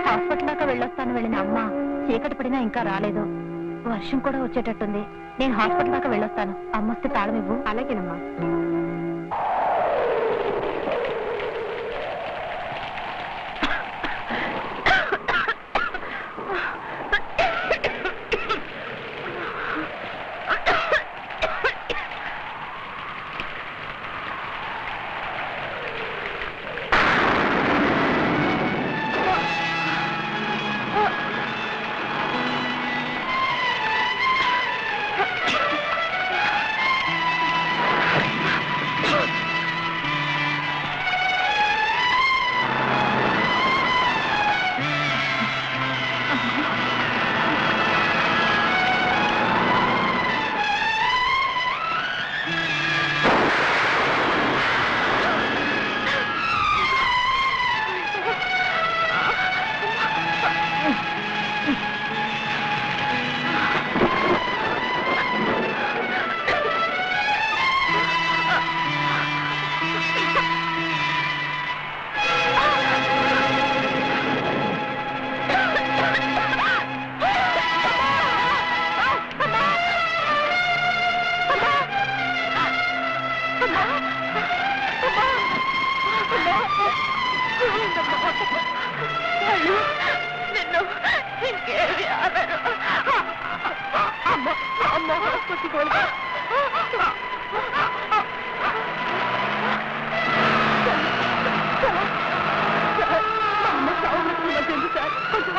Hospital దాకా వెళ్ళొస్తాను వెళ్ళిన అమ్మ చీకటి పడినా ఇంకా రాలేదు. వర్షం కూడా వచ్చేటట్టుంది. నేను హాస్పిటల్ దాకా వెళ్ళొస్తాను. అమ్మ వస్తే తాళం ఇవ్వు. అలాగేనమ్మా.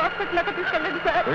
హాస్పిటల్ తీసుకెళ్ళండి సార్.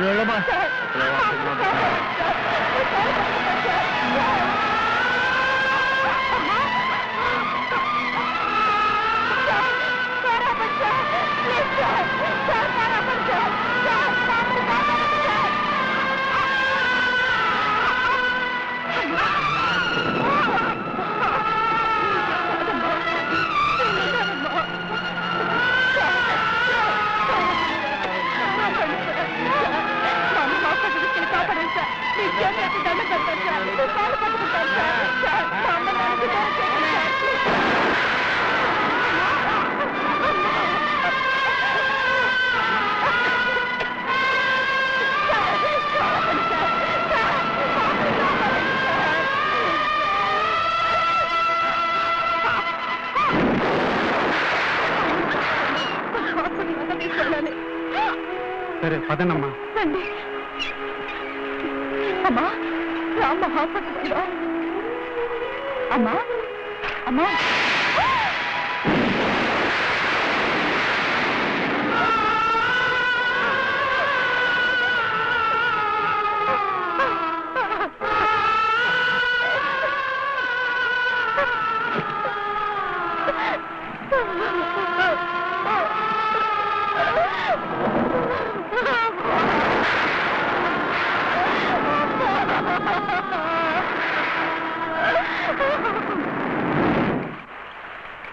సరే పదనమ్మా. అమ్మా రామ్మ హాస్పిటల్. అమ్మా అమ్మా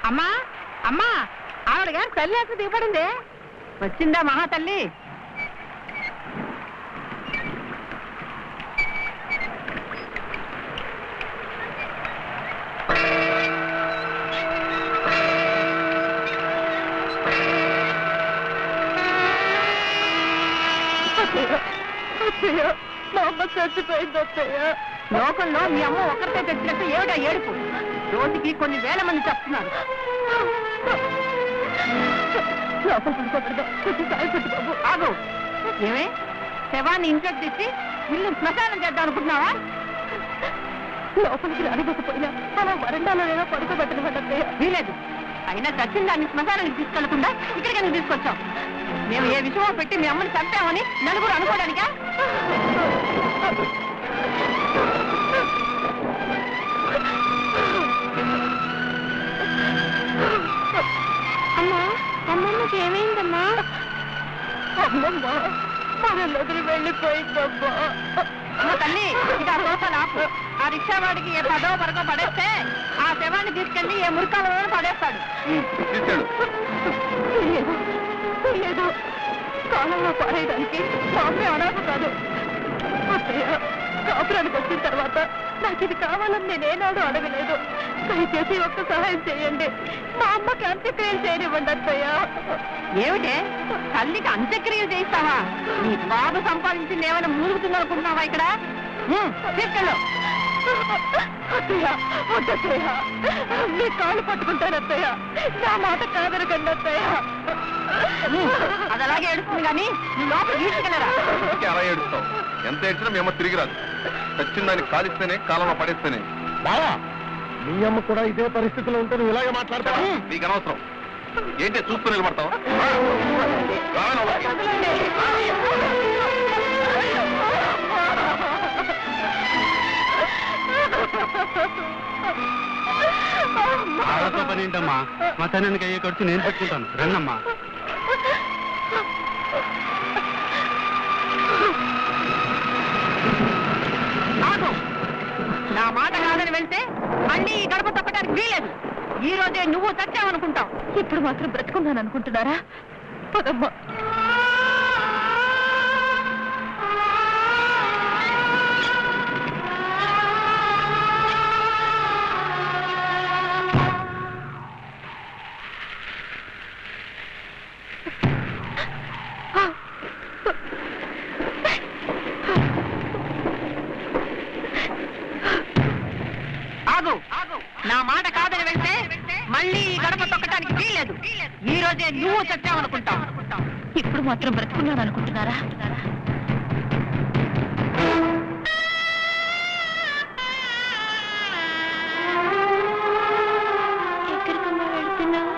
అమ్మా అమ్మా ఆవిడ గారు తల్లి అసలు దిగబడింది. వచ్చిందా మహాతల్లి? మా అమ్మ చచ్చిపోయింది అత్తయ్య. లోకంలో మీ అమ్మ ఒక్కరితో తెచ్చినట్టు ఏమిటా ఏడుపు? రోజుకి కొన్ని వేల మంది చెప్తున్నారు. లోపల పడుకోబడదా కొంచెం సాయపట్టు బాబు. ఆగు. ఏమే శవాన్ని ఇంట్లోకి తెచ్చి ఇల్లు శ్మశానం చేద్దాం అనుకుంటున్నావా? లోపలికి రానివ్వకపోయినా అలా వరండాలోనైనా పడుకోబెట్టడం అత్తయ్య. వీలేదు. అయినా చచ్చిన దాన్ని శ్మశానానికి తీసుకెళ్లకుండా ఇక్కడికి ఎందుకు తీసుకొచ్చాం? మేము ఏ విషయం పెట్టి మీ అమ్మని చంపామని నలుగురు అనుకోవడానికా? అమ్మా అమ్మమ్మకి ఏమైందమ్మా? అమ్మమ్మ మనల్ని వదిలి వెళ్ళిపోయిందమ్మా. తల్లి ఇక రోజులు ఆపు. ఆ రిక్షా వాడికి ఏ పదో పరకో పడేస్తే ఆ శవాన్ని తీసుకెళ్లి ఏ మురికాలలో పడేస్తాడు. లేదు కాలంలో పారేయడానికి మా అమ్మే అనాథ కాదు. కాపురానికి వచ్చిన తర్వాత నాకు ఇది కావాలని నేనేనాడు అడగలేదు. దయచేసి ఒక్క సహాయం చేయండి. మా అమ్మకి అంత్యక్రియలు చేయనివ్వండి అత్తయ్య. ఏమిటే తల్లికి అంత్యక్రియలు చేయిస్తావా? నీ బాబు సంపాదించింది ఏమైనా మూలుగుతుందనుకుంటున్నావా ఇక్కడ? తీసుకెళ్ళు. అత్తయ్య వద్దత్తయ్య, మీ కాళ్ళు పట్టుకుంటాను అత్తయ్య. నా మాట కాదనకండి అత్తయ్య. అది అలాగే ఏడుస్తుంది కానీ నీ లోపల తీసుకెళ్ళరా. అలా ఏడుస్తావు? ఎంత ఏడ్చినా మీ అమ్మ తిరిగి రాదు. చచ్చిన దాన్ని కాలిస్తేనే కాలంలో పడేస్తేనే. బావా మీ అమ్మ కూడా ఇదే పరిస్థితిలో ఉంటే నువ్వు ఇలాగే మాట్లాడతావా? నీకు అనవసరం. ఏంటి చూస్తూ నిలబడతావు? ఆడతో పని ఏంటమ్మా? మతానికి అయ్యే ఖర్చు నేను పెట్టుకుంటాను. రండమ్మా. నా మాట కాదని వెళ్తే మళ్ళీ ఈ గడప తప్పడానికి వీలేదు. ఈ రోజే నువ్వు చచ్చావనుకుంటావు. ఇప్పుడు మాత్రం బ్రతుకున్నాను అనుకుంటున్నారా? పదమ్మా. నా మాట కాదని వెళ్తే మళ్ళీ ఈ గడప తొక్కడానికి వీలేదు. ఈ రోజే నువ్వు చచ్చావనుకుంటావు. ఇప్పుడు మాత్రం బ్రతుకున్నాను అనుకుంటున్నారా? ఎక్కడికమ్మా వెళ్తున్నావు?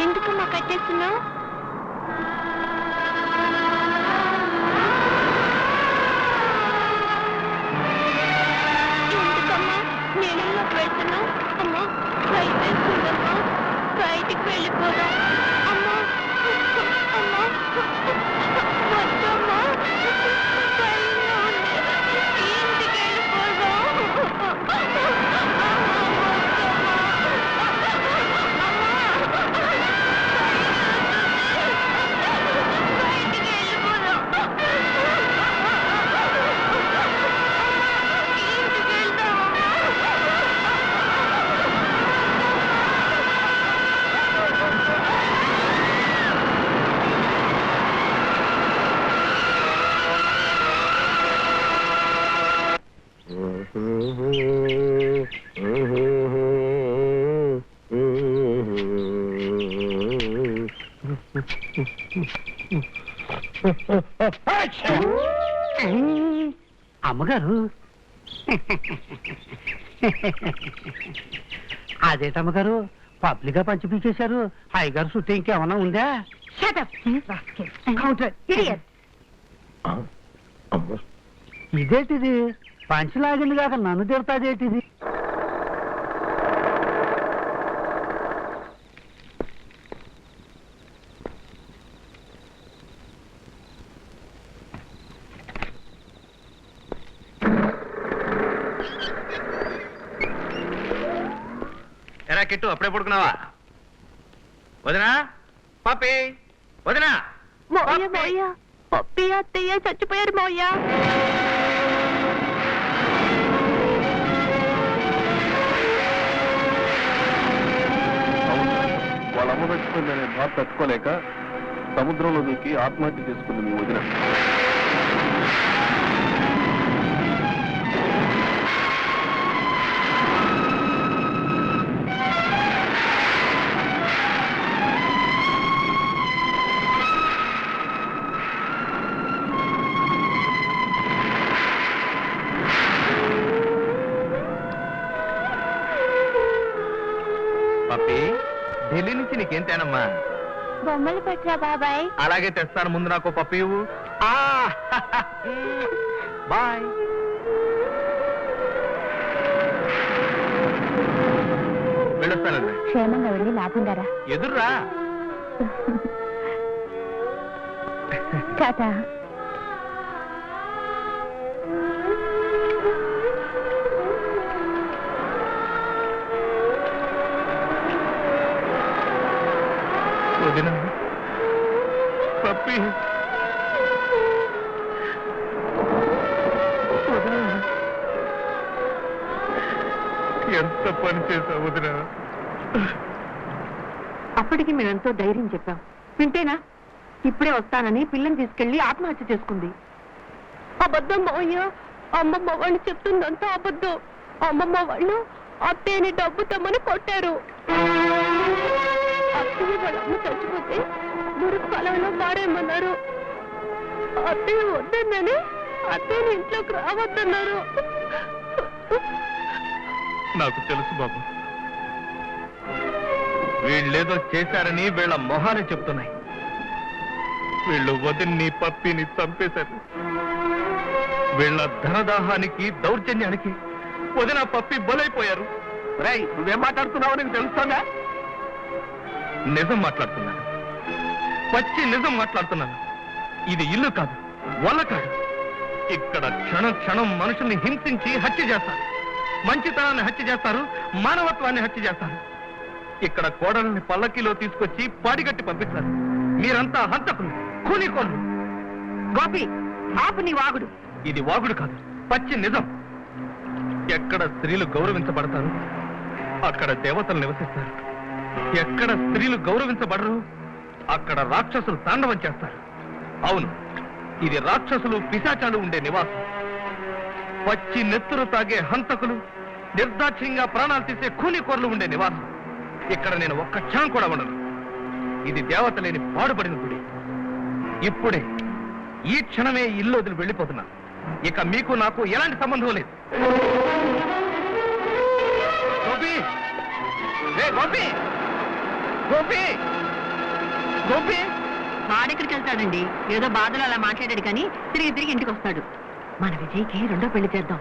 ఎందుకమ్మా కట్టేస్తున్నావు? ఎందుకమ్మా నీళ్ళలోకి వెళ్తున్నావు? అమ్మా భయం వేస్తుందమ్మా. బయటికి వెళ్ళిపోదాం అమ్మా. అమ్మా వద్దమ్మా, భయంగా ఉంది. ఇంటికి వెళ్ళిపోదాం. అమ్మగారు అదేటమ్మగారు పబ్లిక్ గా పంచి పీకేశారు. అయ్యగారు చుట్టూ ఇంకేమన్నా ఉందా? ఇదేటిది పంచి లాగింది కాక నన్ను తిడతాదేటిది? ఎరా కిట్టు, అప్పుడే పడుకున్నావా? వదినా, పాపి, వదినా. పప్పి అత్తయ్య చచ్చిపోయారు మావయ్య. అవును, వాళ్ళ అమ్మ పెట్టుకుందనే బాధ తట్టుకోలేక సముద్రంలో దూకి ఆత్మహత్య చేసుకుంది మీ వదిన. పప్పి, ఢిల్లీ నుంచి నీకేం తేనమ్మా? బొమ్మలు పట్టరా బాబాయ్. అలాగే తెస్తాను, ముందు నాకు పప్పి ఇవ్వు. బాయ్. వెళ్ళొస్తానండి. క్షేమంగా వెళ్ళి లాభం ధర. ఎదుర్రా. టాటా. వదిన, పప్పి, వదిన, ఎంత పని చేశావు వదిన. అప్పటికి మేమెంతో ధైర్యం చెప్పాం, వింటేనా? ఇప్పుడే వస్తానని పిల్లని తీసుకెళ్లి ఆత్మహత్య చేసుకుంది. అబద్ధం మావయ్య, అమ్మమ్మ వాళ్ళు చెప్తుందంతా అబద్ధం. అమ్మమ్మ వాళ్ళు అత్తయ్యని డబ్బు తమ్మని కొట్టారు. అత్తయ్య వాళ్ళ అమ్మ చచ్చిపోతే మురుగు కాలంలో మారేయమన్నారు. అత్తయ్య వద్దన్నని అత్తయ్యని ఇంట్లోకి రావద్దన్నారు. నాకు తెలుసు బాబు, వీళ్ళేదో చేశారని వీళ్ళ మొహాలు చెప్తున్నాయి. వీళ్ళు వదిన్ని పప్పిని చంపేశారు. వీళ్ళ ధనదాహానికి దౌర్జన్యానికి వదిన పప్పి బలైపోయారు. నువ్వేం మాట్లాడుతున్నావో నీకు తెలుస్తుందా? నిజం మాట్లాడుతున్నాను, పచ్చి నిజం మాట్లాడుతున్నాను. ఇది ఇల్లు కాదు, వల్ల కాదు. ఇక్కడ క్షణం క్షణం మనుషుల్ని హింసించి హత్య చేస్తారు. మంచితనాన్ని హత్య చేస్తారు, మానవత్వాన్ని హత్య చేస్తారు. ఇక్కడ కోడల్ని పల్లకిలో తీసుకొచ్చి పాడిగట్టి పంపిస్తారు. మీరంతా హంతకులు, కూనికోళ్ళు. గోపి, ఆపు నీ వాగుడు. ఇది వాగుడు కాదు, పచ్చి నిజం. ఎక్కడ స్త్రీలు గౌరవించబడతారు, అక్కడ దేవతలు నివసిస్తారు. ఎక్కడ స్త్రీలు గౌరవించబడరు, అక్కడ రాక్షసులు తాండవం చేస్తారు. అవును, ఇది రాక్షసులు పిశాచాలు ఉండే నివాసం. పచ్చి నెత్తురు తాగే హంతకులు, నిర్దాక్ష్యంగా ప్రాణాలు తీసే కూనికోర్లు ఉండే నివాసం. ఇక్కడ నేను ఒక్క క్షణం కూడా ఉండను. ఇది దేవత లేని పాడుపడిన గుడి. ఇప్పుడే ఈ క్షణమే ఇల్లు వదిలి వెళ్ళిపోతున్నాను. ఇక మీకు నాకు ఎలాంటి సంబంధం లేదు. గోపి, రే గోపి, గోపి, గోపి. వాడెక్కడికి వెళ్తాడండి? ఏదో బాధలు అలా మాట్లాడాడు కానీ తిరిగి తిరిగి ఇంటికి వస్తాడు. మన విజయ్కి రెండో పెళ్లి చేద్దాం.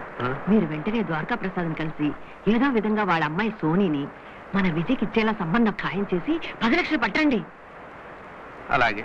మీరు వెంటనే ద్వారకా ప్రసాదం కలిసి ఏదో విధంగా వాళ్ళ అమ్మాయి సోనీని మన విజయ్కి ఇచ్చేలా సంబంధం ఖాయం చేసి 10 లక్షలు పట్టండి. అలాగే.